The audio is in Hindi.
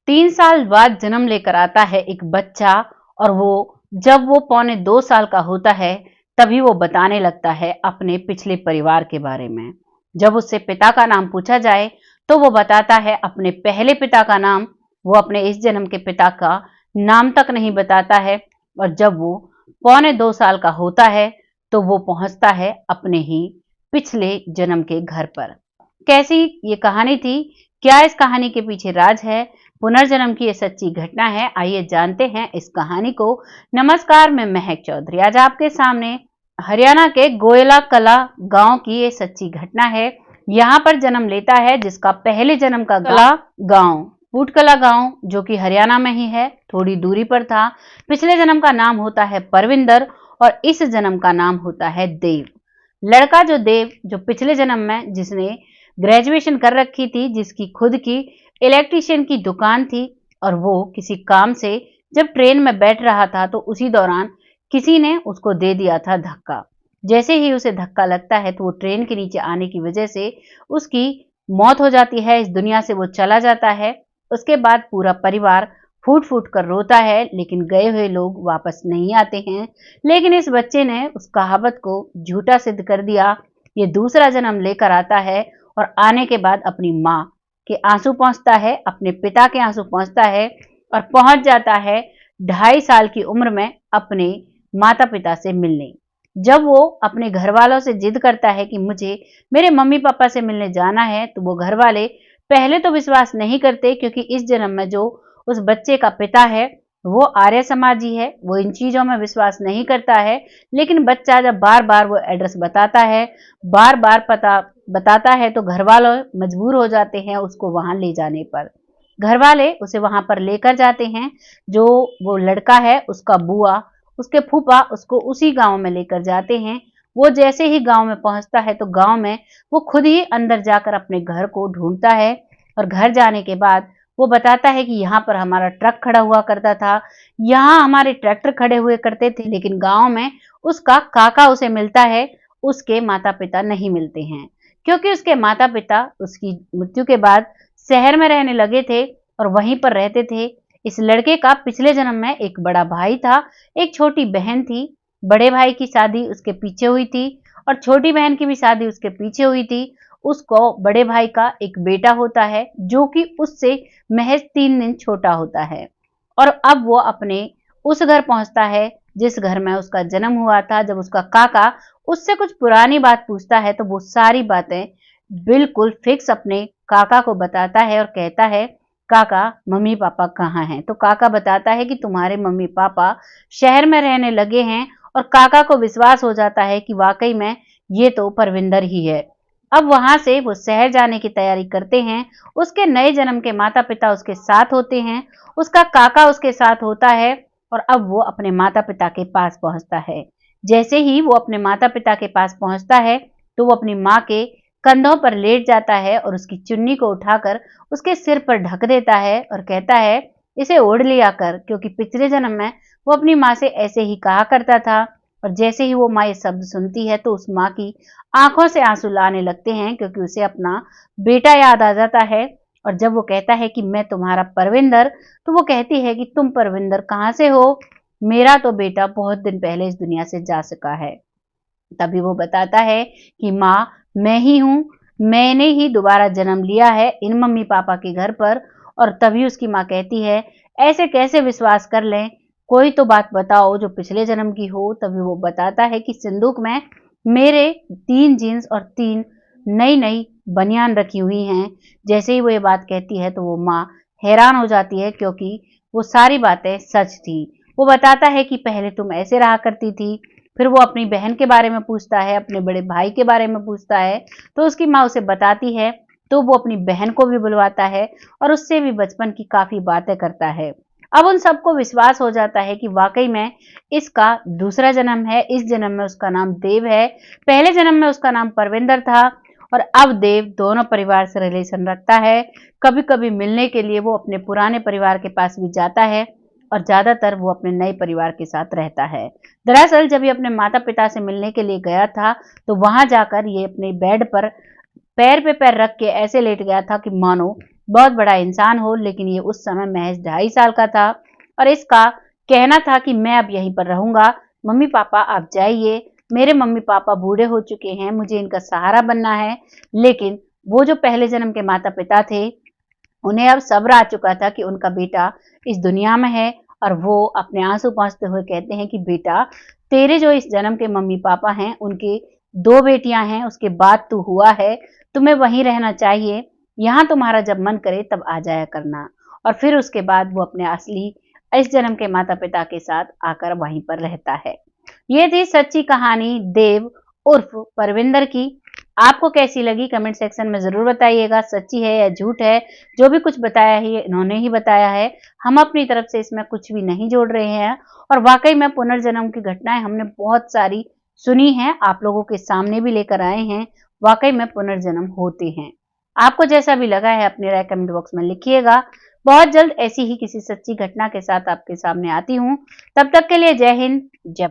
3 साल बाद जन्म लेकर आता है एक बच्चा और जब वो पौने 2 साल का होता है तभी वो बताने लगता है अपने पिछले परिवार के बारे में। जब उससे पिता का नाम पूछा जाए तो वो बताता है अपने पहले पिता का नाम। वो अपने इस जन्म के पिता का नाम तक नहीं बताता है और जब वो पौने 2 साल का होता है तो वो पहुंचता है अपने ही पिछले जन्म के घर पर। कैसी ये कहानी थी, क्या इस कहानी के पीछे राज है, पुनर्जन्म की ये सच्ची घटना है, आइए जानते हैं इस कहानी को। नमस्कार, मैं महक चौधरी। आज आपके सामने हरियाणा के गोयला कला गांव की ये सच्ची घटना है। यहाँ पर जन्म लेता है जिसका पहले जन्म का गांव पुटकला गांव, जो कि हरियाणा में ही है, थोड़ी दूरी पर था। पिछले जन्म का नाम होता है परविंदर और इस जन्म का नाम होता है देव। लड़का जो पिछले जन्म में जिसने ग्रेजुएशन कर रखी थी, जिसकी खुद की इलेक्ट्रिशियन की दुकान थी और वो किसी काम से जब ट्रेन में बैठ रहा था तो उसी दौरान किसी ने उसको दे दिया था धक्का। जैसे ही उसे धक्का लगता है तो वो ट्रेन के नीचे आने की वजह से उसकी मौत हो जाती है, इस दुनिया से वो चला जाता है। उसके बाद पूरा परिवार फूट फूट कर रोता है, लेकिन गए हुए लोग वापस नहीं आते हैं। लेकिन इस बच्चे ने उस कहावत को झूठा सिद्ध कर दिया। ये दूसरा जन्म लेकर आता है और आने के बाद अपनी माँ के आंसू पहुंचता है, अपने पिता के आंसू पहुंचता है और पहुंच जाता है 2.5 साल की उम्र में अपने माता पिता से मिलने। जब वो अपने घर वालों से जिद करता है कि मुझे मेरे मम्मी पापा से मिलने जाना है, तो वो घर वाले पहले तो विश्वास नहीं करते, क्योंकि इस जन्म में जो उस बच्चे का पिता है वो आर्य समाजी है, वो इन चीजों में विश्वास नहीं करता है। लेकिन बच्चा जब बार बार वो एड्रेस बताता है, बार बार पता बताता है, तो घर वाले मजबूर हो जाते हैं उसको वहां ले जाने पर। घर वाले उसे वहां पर लेकर जाते हैं। जो वो लड़का है उसका बुआ, उसके फूफा उसको उसी गांव में लेकर जाते हैं। वो जैसे ही गांव में पहुंचता है तो गांव में वो खुद ही अंदर जाकर अपने घर को ढूंढता है और घर जाने के बाद वो बताता है कि यहाँ पर हमारा ट्रक खड़ा हुआ करता था, यहाँ हमारे ट्रैक्टर खड़े हुए करते थे। लेकिन गांव में उसका काका उसे मिलता है, उसके माता पिता नहीं मिलते हैं, क्योंकि उसके माता पिता उसकी मृत्यु के बाद शहर में रहने लगे थे और वहीं पर रहते थे। इस लड़के का पिछले जन्म में एक बड़ा भाई था, एक छोटी बहन थी। बड़े भाई की शादी उसके पीछे हुई थी और छोटी बहन की भी शादी उसके पीछे हुई थी। उसको बड़े भाई का एक बेटा होता है जो कि उससे महज 3 दिन छोटा होता है। और अब वो अपने उस घर पहुंचता है जिस घर में उसका जन्म हुआ था। जब उसका काका उससे कुछ पुरानी बात पूछता है तो वो सारी बातें बिल्कुल फिक्स अपने काका को बताता है और कहता है, काका मम्मी पापा कहाँ हैं? तो काका बताता है कि तुम्हारे मम्मी पापा शहर में रहने लगे हैं। और काका को विश्वास हो जाता है कि वाकई में ये तो परविंदर ही है। अब वहां से वो शहर जाने की तैयारी करते हैं। उसके नए जन्म के माता पिता उसके साथ होते हैं, उसका काका उसके साथ होता है और अब वो अपने माता पिता के पास पहुंचता है। जैसे ही वो अपने माता पिता के पास पहुंचता है तो वो अपनी माँ के कंधों पर लेट जाता है और उसकी चुन्नी को उठाकर उसके सिर पर ढक देता है और कहता है, इसे ओढ़ लिया कर, क्योंकि पिछले जन्म में वो अपनी माँ से ऐसे ही कहा करता था। और जैसे ही वो माँ ये शब्द सुनती है तो उस माँ की आंखों से आंसू लाने लगते हैं, क्योंकि उसे अपना बेटा याद आ जाता है। और जब वो कहता है कि मैं तुम्हारा परविंदर, तो वो कहती है कि तुम परविंदर कहाँ से हो? मेरा तो बेटा बहुत दिन पहले इस दुनिया से जा चुका है। तभी वो बताता है कि माँ मैं ही हूँ, मैंने ही दोबारा जन्म लिया है इन मम्मी पापा के घर पर। और तभी उसकी माँ कहती है, ऐसे कैसे विश्वास कर लें, कोई तो बात बताओ जो पिछले जन्म की हो। तभी वो बताता है कि सिंदूक में मेरे 3 जीन्स और 3 नई नई बनियान रखी हुई हैं। जैसे ही वो ये बात कहती है तो वो माँ हैरान हो जाती है, क्योंकि वो सारी बातें सच थी। वो बताता है कि पहले तुम ऐसे रहा करती थी। फिर वो अपनी बहन के बारे में पूछता है, अपने बड़े भाई के बारे में पूछता है, तो उसकी माँ उसे बताती है। तो वो अपनी बहन को भी बुलवाता है और उससे भी बचपन की काफी बातें करता है। अब उन सबको विश्वास हो जाता है कि वाकई में इसका दूसरा जन्म है। इस जन्म में उसका नाम देव है, पहले जन्म में उसका नाम परविंदर था। और अब देव दोनों परिवार से रिलेशन रखता है। कभी कभी मिलने के लिए वो अपने पुराने परिवार के पास भी जाता है और ज्यादातर वो अपने नए परिवार के साथ रहता है। दरअसल जब ये अपने माता पिता से मिलने के लिए गया था तो वहां जाकर ये अपने बेड पर पैर पे पैर रख के ऐसे लेट गया था कि मानो बहुत बड़ा इंसान हो, लेकिन ये उस समय महज 2.5 साल का था और इसका कहना था कि मैं अब यहीं पर रहूंगा, मम्मी पापा आप जाइए, मेरे मम्मी पापा बूढ़े हो चुके हैं, मुझे इनका सहारा बनना है। लेकिन वो जो पहले जन्म के माता पिता थे, उन्हें अब सब्र आ चुका था कि उनका बेटा इस दुनिया में है और वो अपने आंसू पोंछते हुए कहते हैं कि बेटा, तेरे जो इस जन्म के मम्मी पापा हैं, उनके 2 बेटियां हैं, उसके बाद तू हुआ है, तुम्हें वहीं रहना चाहिए, यहाँ तुम्हारा जब मन करे तब आ जाया करना। और फिर उसके बाद वो अपने असली इस जन्म के माता पिता के साथ आकर वहीं पर रहता है। ये थी सच्ची कहानी देव उर्फ परविंदर की। आपको कैसी लगी कमेंट सेक्शन में जरूर बताइएगा, सच्ची है या झूठ है। जो भी कुछ बताया है ये इन्होंने ही बताया है, हम अपनी तरफ से इसमें कुछ भी नहीं जोड़ रहे हैं। और वाकई में पुनर्जन्म की घटनाएं हमने बहुत सारी सुनी हैं, आप लोगों के सामने भी लेकर आए हैं। वाकई में पुनर्जन्म होते हैं। आपको जैसा भी लगा है अपनी राय कमेंट बॉक्स में लिखिएगा। बहुत जल्द ऐसी ही किसी सच्ची घटना के साथ आपके सामने आती हूँ। तब तक के लिए जय हिंद, जय